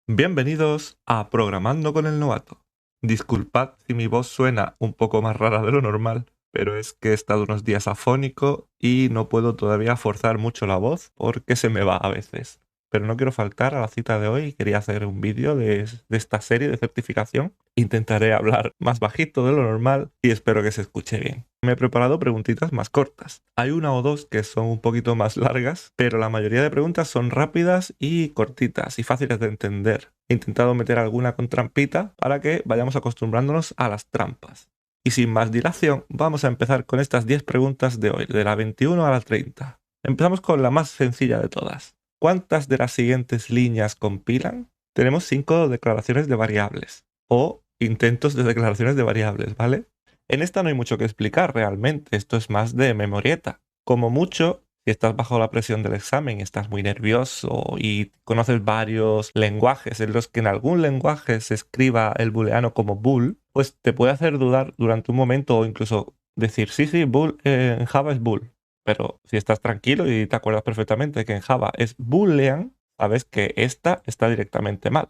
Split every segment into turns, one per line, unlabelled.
Bienvenidos a Programando con el Novato. Disculpad si mi voz suena un poco más rara de lo normal, pero es que he estado unos días afónico y no puedo todavía forzar mucho la voz porque se me va a veces. Pero no quiero faltar a la cita de hoy y quería hacer un vídeo de esta serie de certificación. Intentaré hablar más bajito de lo normal y espero que se escuche bien. Me he preparado preguntitas más cortas. Hay una o dos que son un poquito más largas, pero la mayoría de preguntas son rápidas y cortitas y fáciles de entender. He intentado meter alguna con trampita para que vayamos acostumbrándonos a las trampas. Y sin más dilación, vamos a empezar con estas 10 preguntas de hoy, de la 21 a la 30. Empezamos con la más sencilla de todas. ¿Cuántas de las siguientes líneas compilan? Tenemos 5 declaraciones de variables o intentos de declaraciones de variables, ¿vale? En esta no hay mucho que explicar realmente, esto es más de memorieta. Como mucho, si estás bajo la presión del examen, estás muy nervioso y conoces varios lenguajes en los que en algún lenguaje se escriba el booleano como bool, pues te puede hacer dudar durante un momento o incluso decir, sí, bool en Java es bool. Pero si estás tranquilo y te acuerdas perfectamente que en Java es boolean, sabes que esta está directamente mal.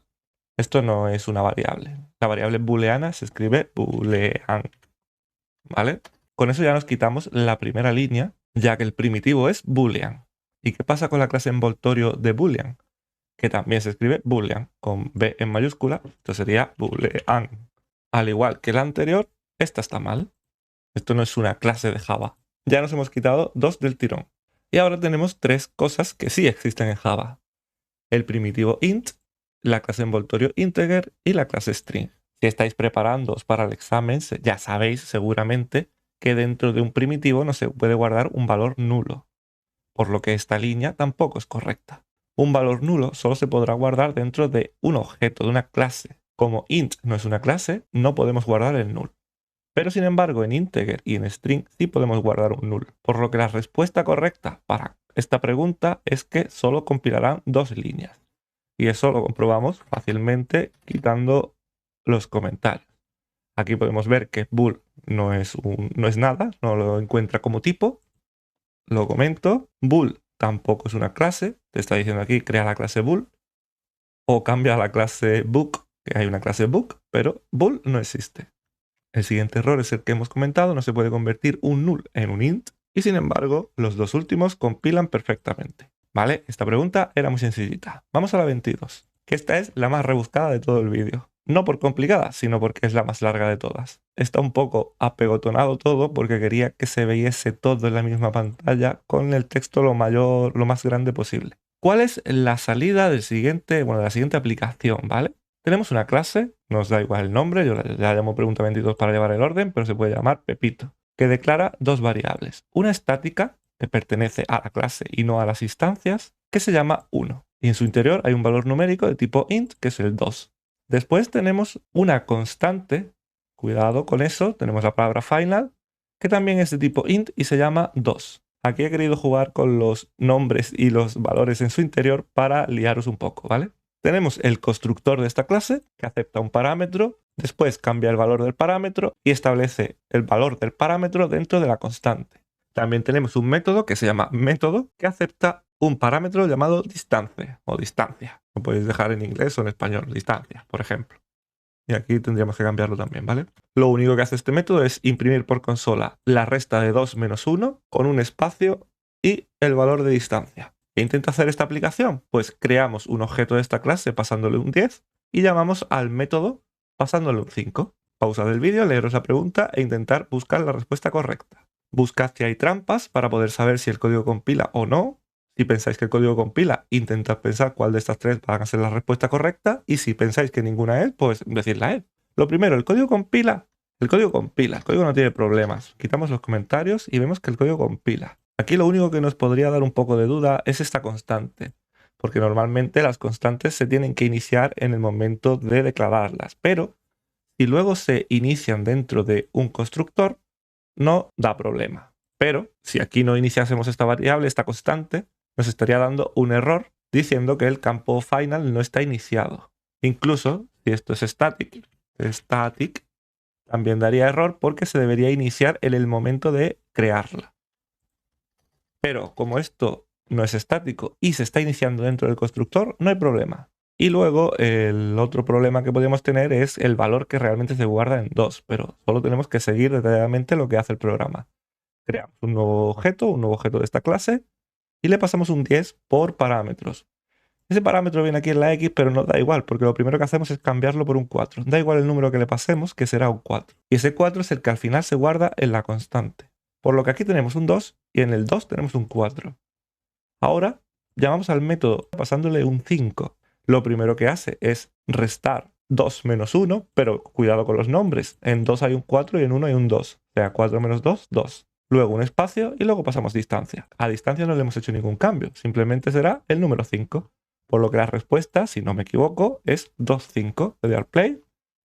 Esto no es una variable. La variable booleana se escribe boolean, ¿vale? Con eso ya nos quitamos la primera línea, ya que el primitivo es boolean. ¿Y qué pasa con la clase envoltorio de boolean? Que también se escribe boolean, con B en mayúscula, esto sería boolean. Al igual que la anterior, esta está mal. Esto no es una clase de Java. Ya nos hemos quitado dos del tirón. Y ahora tenemos tres cosas que sí existen en Java. El primitivo int, la clase envoltorio integer y la clase string. Si estáis preparándoos para el examen, ya sabéis seguramente que dentro de un primitivo no se puede guardar un valor nulo, por lo que esta línea tampoco es correcta. Un valor nulo solo se podrá guardar dentro de un objeto, de una clase. Como int no es una clase, no podemos guardar el null. Pero sin embargo, en integer y en string sí podemos guardar un null, por lo que la respuesta correcta para esta pregunta es que solo compilarán dos líneas. Y eso lo comprobamos fácilmente quitando los comentarios. Aquí podemos ver que bool no es nada, no lo encuentra como tipo. Lo comento. Bool tampoco es una clase. Te está diciendo aquí crea la clase bool. O cambia la clase book, que hay una clase book, pero bool no existe. El siguiente error es el que hemos comentado, no se puede convertir un null en un int, y sin embargo, los dos últimos compilan perfectamente. ¿Vale? Esta pregunta era muy sencillita. Vamos a la 22, que esta es la más rebuscada de todo el vídeo. No por complicada, sino porque es la más larga de todas. Está un poco apegotonado todo porque quería que se viese todo en la misma pantalla con el texto lo más grande posible. ¿Cuál es la salida de la siguiente aplicación, ¿vale? Tenemos una clase, nos da igual el nombre, yo la llamo pregunta 22 para llevar el orden, pero se puede llamar Pepito, que declara dos variables. Una estática, que pertenece a la clase y no a las instancias, que se llama 1. Y en su interior hay un valor numérico de tipo int, que es el 2. Después tenemos una constante, cuidado con eso, tenemos la palabra final, que también es de tipo int y se llama 2. Aquí he querido jugar con los nombres y los valores en su interior para liaros un poco, ¿vale? Tenemos el constructor de esta clase que acepta un parámetro, después cambia el valor del parámetro y establece el valor del parámetro dentro de la constante. También tenemos un método que se llama método que acepta un parámetro llamado distancia o distancia. Lo podéis dejar en inglés o en español, distancia, por ejemplo. Y aquí tendríamos que cambiarlo también, ¿vale? Lo único que hace este método es imprimir por consola la resta de 2 menos 1 con un espacio y el valor de distancia. ¿Qué intenta hacer esta aplicación? Pues creamos un objeto de esta clase pasándole un 10 y llamamos al método pasándole un 5. Pausad el vídeo, leeros la pregunta e intentar buscar la respuesta correcta. Buscad si hay trampas para poder saber si el código compila o no. Si pensáis que el código compila, intentad pensar cuál de estas tres van a ser la respuesta correcta. Y si pensáis que ninguna es, pues decirla a él. Lo primero, el código compila. El código no tiene problemas. Quitamos los comentarios y vemos que el código compila. Aquí lo único que nos podría dar un poco de duda es esta constante, porque normalmente las constantes se tienen que iniciar en el momento de declararlas, pero si luego se inician dentro de un constructor, no da problema. Pero si aquí no iniciásemos esta variable, esta constante, nos estaría dando un error diciendo que el campo final no está iniciado. Incluso si esto es static, también daría error porque se debería iniciar en el momento de crearla. Pero como esto no es estático y se está iniciando dentro del constructor, no hay problema. Y luego el otro problema que podríamos tener es el valor que realmente se guarda en 2, pero solo tenemos que seguir detalladamente lo que hace el programa. Creamos un nuevo objeto de esta clase, y le pasamos un 10 por parámetros. Ese parámetro viene aquí en la X, pero no da igual, porque lo primero que hacemos es cambiarlo por un 4. Da igual el número que le pasemos, que será un 4. Y ese 4 es el que al final se guarda en la constante. Por lo que aquí tenemos un 2 y en el 2 tenemos un 4. Ahora llamamos al método pasándole un 5. Lo primero que hace es restar 2 menos 1, pero cuidado con los nombres. En 2 hay un 4 y en 1 hay un 2. O sea, 4 menos 2, 2. Luego un espacio y luego pasamos distancia. A distancia no le hemos hecho ningún cambio, simplemente será el número 5. Por lo que la respuesta, si no me equivoco, es 2,5. Le doy al play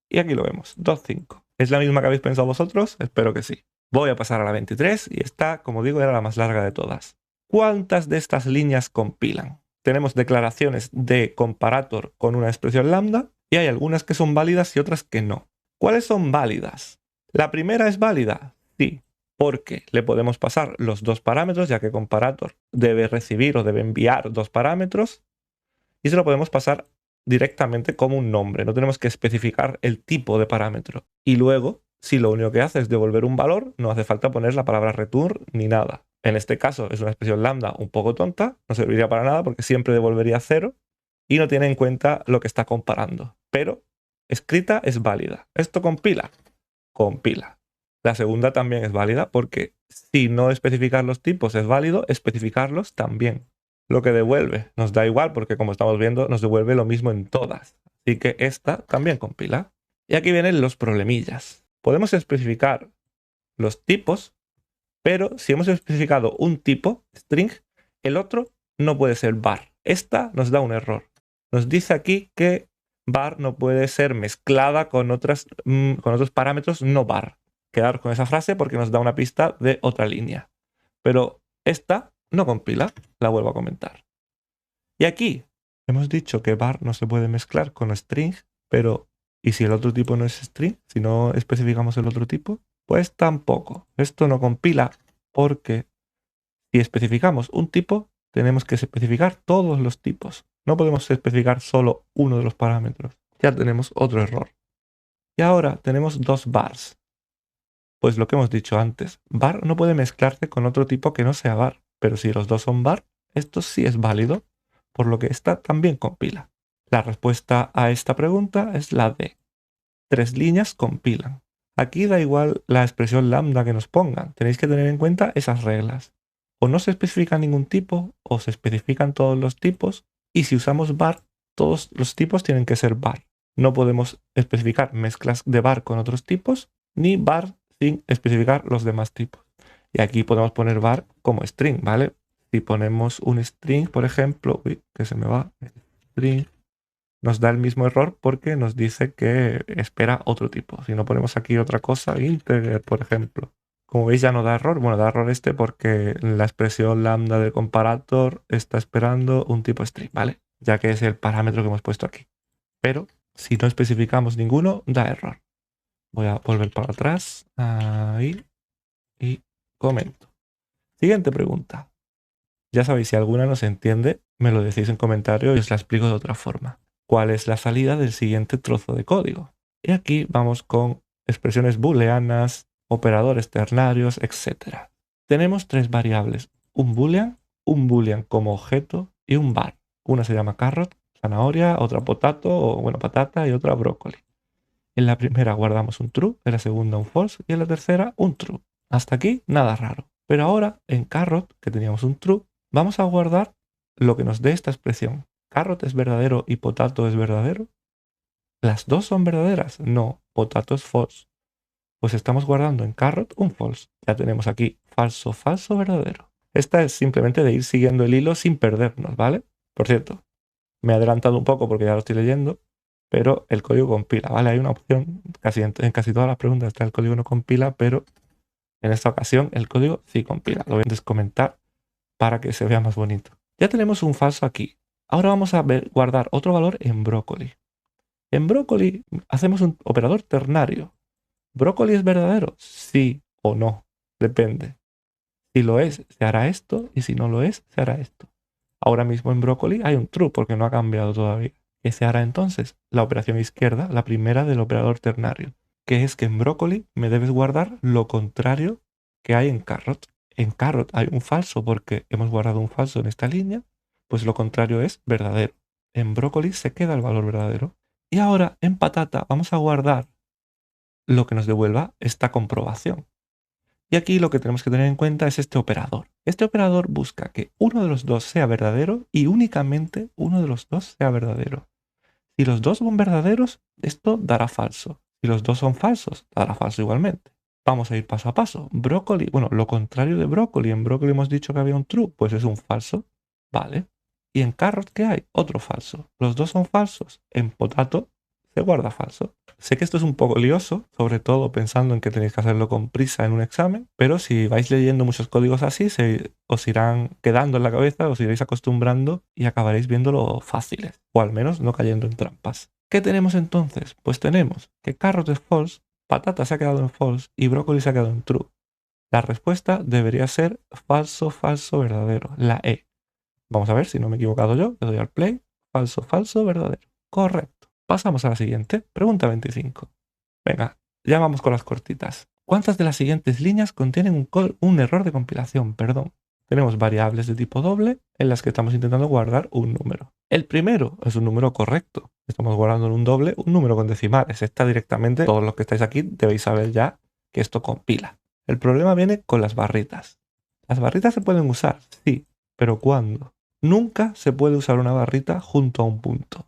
y aquí lo vemos, 2,5. ¿Es la misma que habéis pensado vosotros? Espero que sí. Voy a pasar a la 23 y esta, como digo, era la más larga de todas. ¿Cuántas de estas líneas compilan? Tenemos declaraciones de comparator con una expresión lambda y hay algunas que son válidas y otras que no. ¿Cuáles son válidas? ¿La primera es válida? Sí, porque le podemos pasar los dos parámetros, ya que comparator debe recibir o debe enviar dos parámetros, y se lo podemos pasar directamente como un nombre. No tenemos que especificar el tipo de parámetro. Y luego, si lo único que hace es devolver un valor, no hace falta poner la palabra return ni nada. En este caso es una expresión lambda un poco tonta, no serviría para nada porque siempre devolvería 0 y no tiene en cuenta lo que está comparando. Pero escrita es válida. ¿Esto compila? Compila. La segunda también es válida porque si no especificar los tipos es válido, especificarlos también. Lo que devuelve nos da igual porque, como estamos viendo, nos devuelve lo mismo en todas. Así que esta también compila. Y aquí vienen los problemillas. Podemos especificar los tipos, pero si hemos especificado un tipo, string, el otro no puede ser var. Esta nos da un error. Nos dice aquí que var no puede ser mezclada con otros parámetros no var. Quedar con esa frase porque nos da una pista de otra línea. Pero esta no compila, la vuelvo a comentar. Y aquí hemos dicho que var no se puede mezclar con string, pero ¿y si el otro tipo no es string? Si no especificamos el otro tipo, pues tampoco. Esto no compila porque si especificamos un tipo, tenemos que especificar todos los tipos. No podemos especificar solo uno de los parámetros. Ya tenemos otro error. Y ahora tenemos dos vars. Pues lo que hemos dicho antes, var no puede mezclarse con otro tipo que no sea var, pero si los dos son var, esto sí es válido, por lo que esta también compila. La respuesta a esta pregunta es la D. 3 líneas compilan. Aquí da igual la expresión lambda que nos pongan, tenéis que tener en cuenta esas reglas. O no se especifica ningún tipo, o se especifican todos los tipos, y si usamos var, todos los tipos tienen que ser var. No podemos especificar mezclas de var con otros tipos, ni var sin especificar los demás tipos. Y aquí podemos poner var como string, ¿vale? Si ponemos un string, por ejemplo, uy, que se me va, string, nos da el mismo error porque nos dice que espera otro tipo. Si no ponemos aquí otra cosa, integer, por ejemplo. Como veis ya no da error. Bueno, da error este porque la expresión lambda del comparator está esperando un tipo string, ¿vale? Ya que es el parámetro que hemos puesto aquí. Pero si no especificamos ninguno, da error. Voy a volver para atrás. Ahí. Y comento. Siguiente pregunta. Ya sabéis, si alguna no se entiende, me lo decís en comentario y os la explico de otra forma. ¿Cuál es la salida del siguiente trozo de código? Y aquí vamos con expresiones booleanas, operadores ternarios, etc. Tenemos tres variables, un boolean como objeto y un var. Una se llama carrot, zanahoria, otra potato, o bueno, patata y otra brócoli. En la primera guardamos un true, en la segunda un false y en la tercera un true. Hasta aquí nada raro. Pero ahora en carrot, que teníamos un true, vamos a guardar lo que nos dé esta expresión. ¿Carrot es verdadero y potato es verdadero? ¿Las dos son verdaderas? No, potato es false. Pues estamos guardando en carrot un false. Ya tenemos aquí falso, falso, verdadero. Esta es simplemente de ir siguiendo el hilo sin perdernos, ¿vale? Por cierto, me he adelantado un poco porque ya lo estoy leyendo, pero el código compila, ¿vale? Hay una opción, en casi todas las preguntas está el código no compila, pero en esta ocasión el código sí compila. Lo voy a descomentar para que se vea más bonito. Ya tenemos un falso aquí. Ahora vamos a guardar otro valor en brócoli. En brócoli hacemos un operador ternario. ¿Brócoli es verdadero? Sí o no. Depende. Si lo es, se hará esto, y si no lo es, se hará esto. Ahora mismo en brócoli hay un true porque no ha cambiado todavía. ¿Qué se hará entonces? La operación izquierda, la primera del operador ternario, que es que en brócoli me debes guardar lo contrario que hay en carrot. En carrot hay un falso porque hemos guardado un falso en esta línea, pues lo contrario es verdadero. En brócoli se queda el valor verdadero. Y ahora en patata vamos a guardar lo que nos devuelva esta comprobación. Y aquí lo que tenemos que tener en cuenta es este operador. Este operador busca que uno de los dos sea verdadero y únicamente uno de los dos sea verdadero. Si los dos son verdaderos, esto dará falso. Si los dos son falsos, dará falso igualmente. Vamos a ir paso a paso. Brócoli, bueno, lo contrario de brócoli. En brócoli hemos dicho que había un true, pues es un falso. Vale. Y en carrot, ¿qué hay? Otro falso. Los dos son falsos. En potato se guarda falso. Sé que esto es un poco lioso, sobre todo pensando en que tenéis que hacerlo con prisa en un examen, pero si vais leyendo muchos códigos así, se os irán quedando en la cabeza, os iréis acostumbrando y acabaréis viéndolo fáciles, o al menos no cayendo en trampas. ¿Qué tenemos entonces? Pues tenemos que carrot es false, patata se ha quedado en false y brócoli se ha quedado en true. La respuesta debería ser falso, falso, verdadero, la E. Vamos a ver si no me he equivocado yo, le doy al play, falso, falso, verdadero. Correcto. Pasamos a la siguiente, pregunta 25. Venga, ya vamos con las cortitas. ¿Cuántas de las siguientes líneas contienen un error de compilación? Perdón. Tenemos variables de tipo doble en las que estamos intentando guardar un número. El primero es un número correcto. Estamos guardando en un doble un número con decimales. Esta directamente, todos los que estáis aquí debéis saber ya que esto compila. El problema viene con las barritas. Las barritas se pueden usar, sí, pero ¿cuándo? Nunca se puede usar una barrita junto a un punto,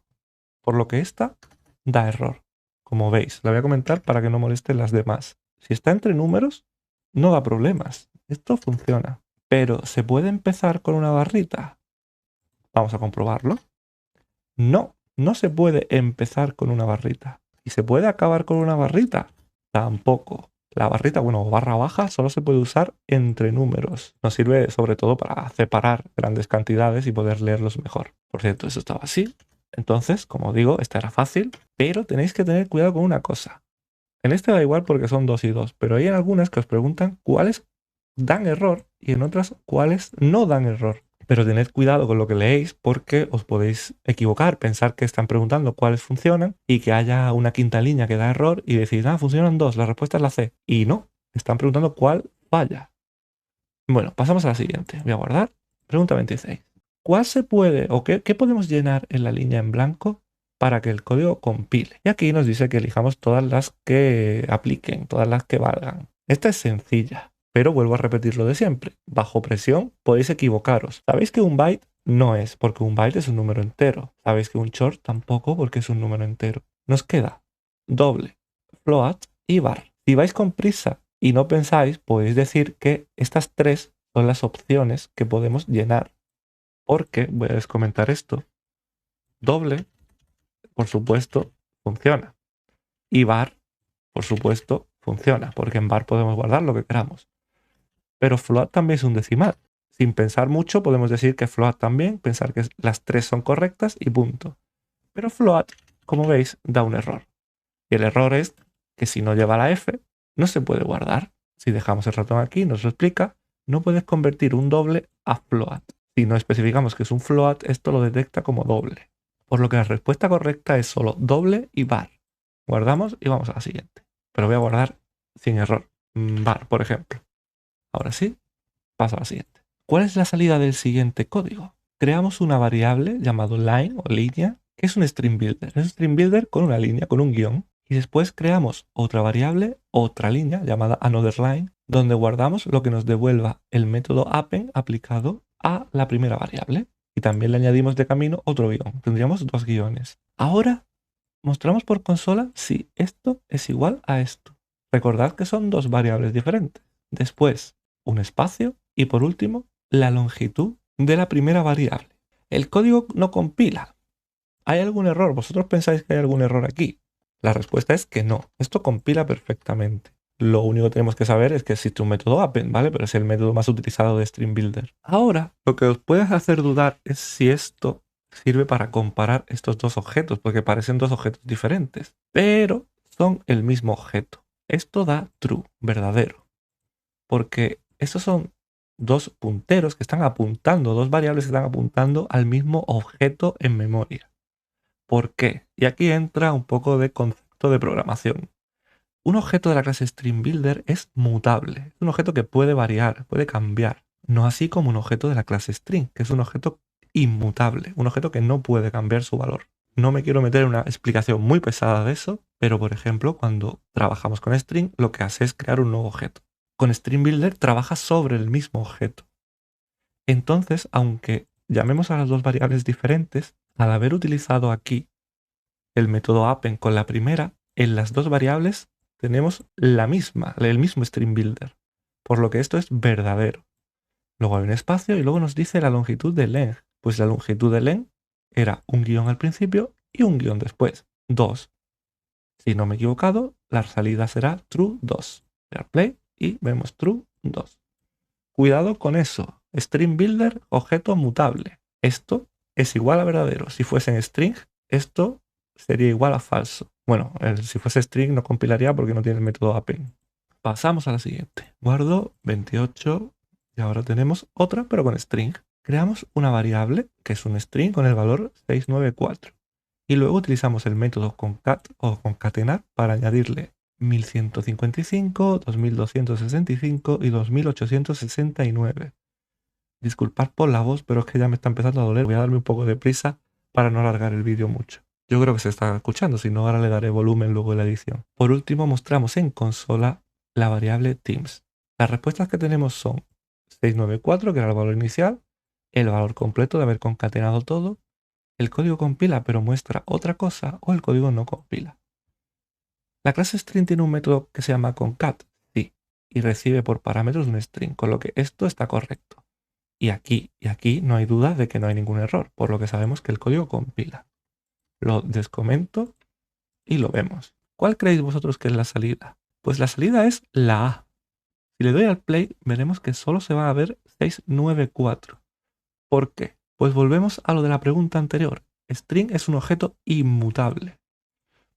por lo que esta da error. Como veis, la voy a comentar para que no molesten las demás. Si está entre números, no da problemas. Esto funciona. Pero ¿se puede empezar con una barrita? Vamos a comprobarlo. No, no se puede empezar con una barrita. ¿Y se puede acabar con una barrita? Tampoco. La barrita, bueno, barra baja, solo se puede usar entre números. Nos sirve sobre todo para separar grandes cantidades y poder leerlos mejor. Por cierto, eso estaba así. Entonces, como digo, esta era fácil, pero tenéis que tener cuidado con una cosa. En este da igual porque son 2 y 2, pero hay en algunas que os preguntan cuáles dan error y en otras cuáles no dan error. Pero tened cuidado con lo que leéis porque os podéis equivocar, pensar que están preguntando cuáles funcionan y que haya una quinta línea que da error y decís, funcionan 2, la respuesta es la C. Y no, están preguntando cuál falla. Bueno, pasamos a la siguiente. Voy a guardar. Pregunta 26. ¿Cuál se puede o qué podemos llenar en la línea en blanco para que el código compile? Y aquí nos dice que elijamos todas las que apliquen, todas las que valgan. Esta es sencilla, pero vuelvo a repetir lo de siempre. Bajo presión podéis equivocaros. Sabéis que un byte no es, porque un byte es un número entero. Sabéis que un short tampoco, porque es un número entero. Nos queda doble, float y bar. Si vais con prisa y no pensáis, podéis decir que estas tres son las opciones que podemos llenar. Porque, voy a descomentar esto, doble, por supuesto, funciona. Y bar, por supuesto, funciona, porque en bar podemos guardar lo que queramos. Pero float también es un decimal. Sin pensar mucho podemos decir que float también, pensar que las tres son correctas y punto. Pero float, como veis, da un error. Y el error es que si no lleva la F, no se puede guardar. Si dejamos el ratón aquí, nos lo explica, no puedes convertir un doble a float. Si no especificamos que es un float, esto lo detecta como doble. Por lo que la respuesta correcta es solo doble y bar. Guardamos y vamos a la siguiente. Pero voy a guardar sin error. Bar, por ejemplo. Ahora sí, paso a la siguiente. ¿Cuál es la salida del siguiente código? Creamos una variable llamado line o línea, que es un string builder. Es un string builder con una línea, con un guión. Y después creamos otra variable, otra línea llamada another line, donde guardamos lo que nos devuelva el método append aplicado a la primera variable. Y también le añadimos de camino otro guión. Tendríamos 2 guiones. Ahora mostramos por consola si esto es igual a esto. Recordad que son 2 variables diferentes. Después, un espacio y por último, la longitud de la primera variable. El código no compila. ¿Hay algún error? ¿Vosotros pensáis que hay algún error aquí? La respuesta es que no. Esto compila perfectamente. Lo único que tenemos que saber es que existe un método append, ¿vale? Pero es el método más utilizado de String Builder. Ahora, lo que os puede hacer dudar es si esto sirve para comparar estos dos objetos, porque parecen dos objetos diferentes, pero son el mismo objeto. Esto da true, verdadero, porque estos son dos punteros que están apuntando, dos variables que están apuntando al mismo objeto en memoria. ¿Por qué? Y aquí entra un poco de concepto de programación. Un objeto de la clase StringBuilder es mutable. Es un objeto que puede variar, puede cambiar. No así como un objeto de la clase string, que es un objeto inmutable, un objeto que no puede cambiar su valor. No me quiero meter en una explicación muy pesada de eso, pero por ejemplo, cuando trabajamos con string, lo que hace es crear un nuevo objeto. Con StringBuilder trabaja sobre el mismo objeto. Entonces, aunque llamemos a las dos variables diferentes, al haber utilizado aquí el método append con la primera, en las dos variables tenemos el mismo StringBuilder, por lo que esto es verdadero. Luego hay un espacio y luego nos dice la longitud de len. Pues la longitud de len era un guión al principio y un guión después, 2. Si no me he equivocado, la salida será true 2. Play y vemos true 2. Cuidado con eso. String builder, objeto mutable. Esto es igual a verdadero. Si fuese en string, esto sería igual a falso. Bueno, si fuese string no compilaría porque no tiene el método append. Pasamos a la siguiente. Guardo 28 y ahora tenemos otra, pero con string. Creamos una variable que es un string con el valor 694. Y luego utilizamos el método concat o concatenar para añadirle 1155, 2265 y 2869. Disculpad por la voz, pero es que ya me está empezando a doler. Voy a darme un poco de prisa para no alargar el vídeo mucho. Yo creo que se está escuchando, si no ahora le daré volumen luego en la edición. Por último mostramos en consola la variable teams. Las respuestas que tenemos son 694, que era el valor inicial, el valor completo de haber concatenado todo, el código compila pero muestra otra cosa o el código no compila. La clase string tiene un método que se llama concat, sí, y recibe por parámetros un string, con lo que esto está correcto. Y aquí no hay duda de que no hay ningún error, por lo que sabemos que el código compila. Lo descomento y lo vemos. ¿Cuál creéis vosotros que es la salida? Pues la salida es la A. Si le doy al play, veremos que solo se va a ver 694. ¿Por qué? Pues volvemos a lo de la pregunta anterior. String es un objeto inmutable.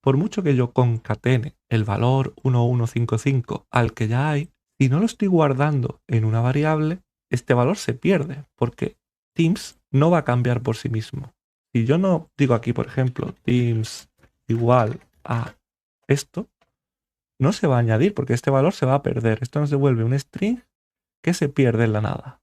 Por mucho que yo concatene el valor 1155 al que ya hay, si no lo estoy guardando en una variable, este valor se pierde, porque teams no va a cambiar por sí mismo. Si yo no digo aquí, por ejemplo, teams igual a esto, no se va a añadir porque este valor se va a perder. Esto nos devuelve un string que se pierde en la nada.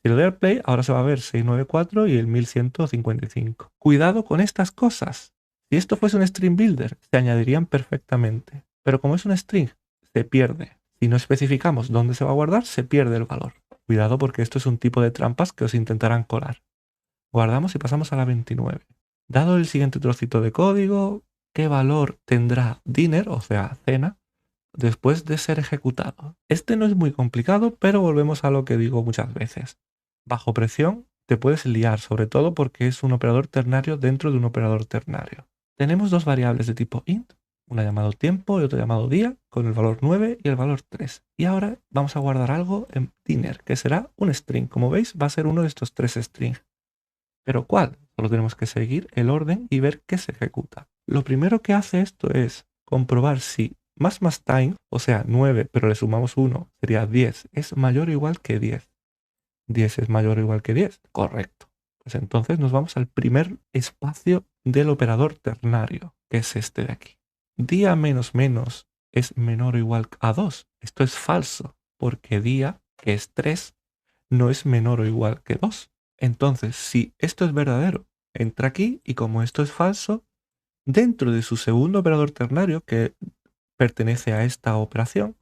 Si le doy al play, ahora se va a ver 694 y el 1155. Cuidado con estas cosas. Si esto fuese un string builder, se añadirían perfectamente. Pero como es un string, se pierde. Si no especificamos dónde se va a guardar, se pierde el valor. Cuidado porque esto es un tipo de trampas que os intentarán colar. Guardamos y pasamos a la 29. Dado el siguiente trocito de código, ¿qué valor tendrá dinner, o sea, cena, después de ser ejecutado? Este no es muy complicado, pero volvemos a lo que digo muchas veces. Bajo presión te puedes liar, sobre todo porque es un operador ternario dentro de un operador ternario. Tenemos dos variables de tipo int, una llamado tiempo y otra llamado día, con el valor 9 y el valor 3. Y ahora vamos a guardar algo en dinner, que será un string. Como veis, va a ser uno de estos tres strings. ¿Pero cuál? Solo tenemos que seguir el orden y ver qué se ejecuta. Lo primero que hace esto es comprobar si más time, o sea 9, pero le sumamos 1, sería 10, es mayor o igual que 10. 10 es mayor o igual que 10. Correcto. Pues entonces nos vamos al primer espacio del operador ternario, que es este de aquí. Día menos menos es menor o igual a 2. Esto es falso, porque día, que es 3, no es menor o igual que 2. Entonces, si esto es verdadero, entra aquí y como esto es falso, dentro de su segundo operador ternario, que pertenece a esta operación,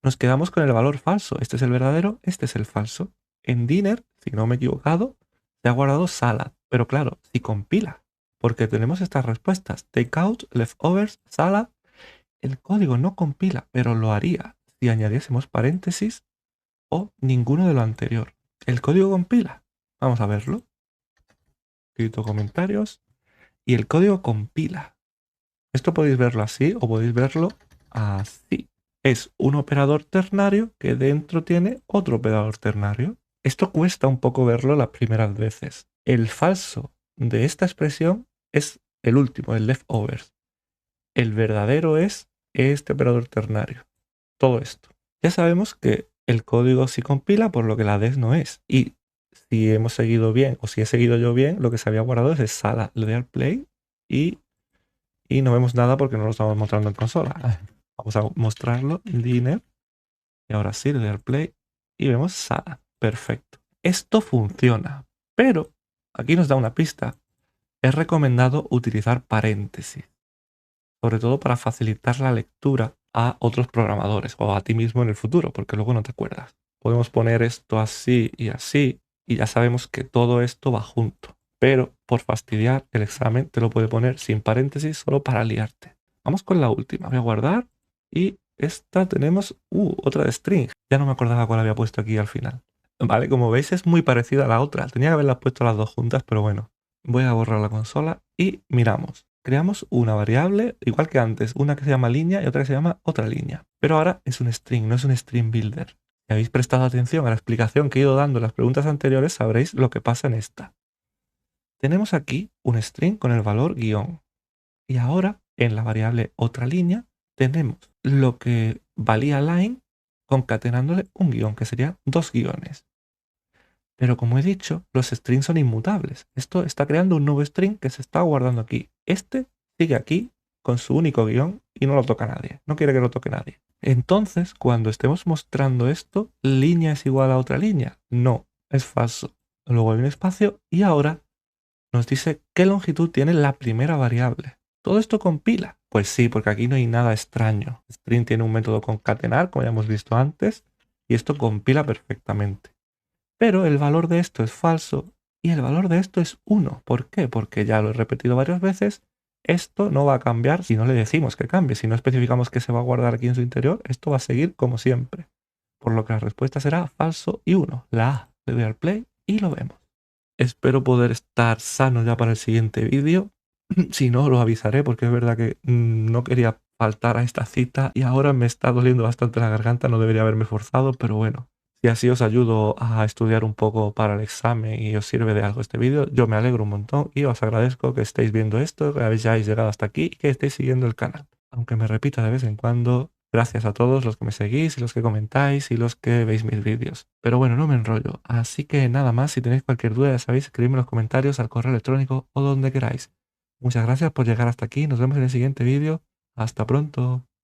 nos quedamos con el valor falso. Este es el verdadero, este es el falso. En dinner, si no me he equivocado, se ha guardado salad. Pero claro, si compila, porque tenemos estas respuestas, takeout, leftovers, salad, el código no compila, pero lo haría si añadiésemos paréntesis o ninguno de lo anterior. ¿El código compila? Vamos a verlo. Escrito comentarios. Y el código compila. Esto podéis verlo así o podéis verlo así. Es un operador ternario que dentro tiene otro operador ternario. Esto cuesta un poco verlo las primeras veces. El falso de esta expresión es el último, el leftovers. El verdadero es este operador ternario. Todo esto. Ya sabemos que el código sí compila, por lo que la des no es. Y si hemos seguido bien o si he seguido yo bien, lo que se había guardado es sala. Le doy al play y no vemos nada porque no lo estamos mostrando en consola. Vamos a mostrarlo, dinner, y ahora sí, le doy al play y vemos sala. Perfecto. Esto funciona, pero aquí nos da una pista. Es recomendado utilizar paréntesis, sobre todo para facilitar la lectura a otros programadores o a ti mismo en el futuro, porque luego no te acuerdas. Podemos poner esto así y ya sabemos que todo esto va junto. Pero por fastidiar, el examen te lo puede poner sin paréntesis solo para liarte. Vamos con la última. Voy a guardar y esta tenemos otra de string. Ya no me acordaba cuál había puesto aquí al final. Vale, como veis es muy parecida a la otra. Tenía que haberlas puesto las dos juntas, pero bueno. Voy a borrar la consola y miramos. Creamos una variable, igual que antes, una que se llama línea y otra que se llama otra línea. Pero ahora es un string, no es un string builder. Si habéis prestado atención a la explicación que he ido dando en las preguntas anteriores, sabréis lo que pasa en esta. Tenemos aquí un string con el valor guión. Y ahora, en la variable otra línea, tenemos lo que valía line concatenándole un guión, que serían dos guiones. Pero como he dicho, los strings son inmutables. Esto está creando un nuevo string que se está guardando aquí. Este sigue aquí con su único guión y no lo toca nadie. No quiere que lo toque nadie. Entonces, cuando estemos mostrando esto, ¿línea es igual a otra línea? No, es falso. Luego hay un espacio y ahora nos dice qué longitud tiene la primera variable. ¿Todo esto compila? Pues sí, porque aquí no hay nada extraño. String tiene un método concatenar, como ya hemos visto antes, y esto compila perfectamente. Pero el valor de esto es falso y el valor de esto es 1. ¿Por qué? Porque ya lo he repetido varias veces. Esto no va a cambiar si no le decimos que cambie. Si no especificamos que se va a guardar aquí en su interior, esto va a seguir como siempre. Por lo que la respuesta será falso y 1. La A. Le doy al play y lo vemos. Espero poder estar sano ya para el siguiente vídeo. Si no, lo avisaré porque es verdad que no quería faltar a esta cita y ahora me está doliendo bastante la garganta. No debería haberme forzado, pero bueno. Si así os ayudo a estudiar un poco para el examen y os sirve de algo este vídeo, yo me alegro un montón y os agradezco que estéis viendo esto, que hayáis llegado hasta aquí y que estéis siguiendo el canal. Aunque me repita de vez en cuando, gracias a todos los que me seguís y los que comentáis y los que veis mis vídeos. Pero bueno, no me enrollo. Así que nada más, si tenéis cualquier duda ya sabéis, escribidme en los comentarios, al correo electrónico o donde queráis. Muchas gracias por llegar hasta aquí, nos vemos en el siguiente vídeo. Hasta pronto.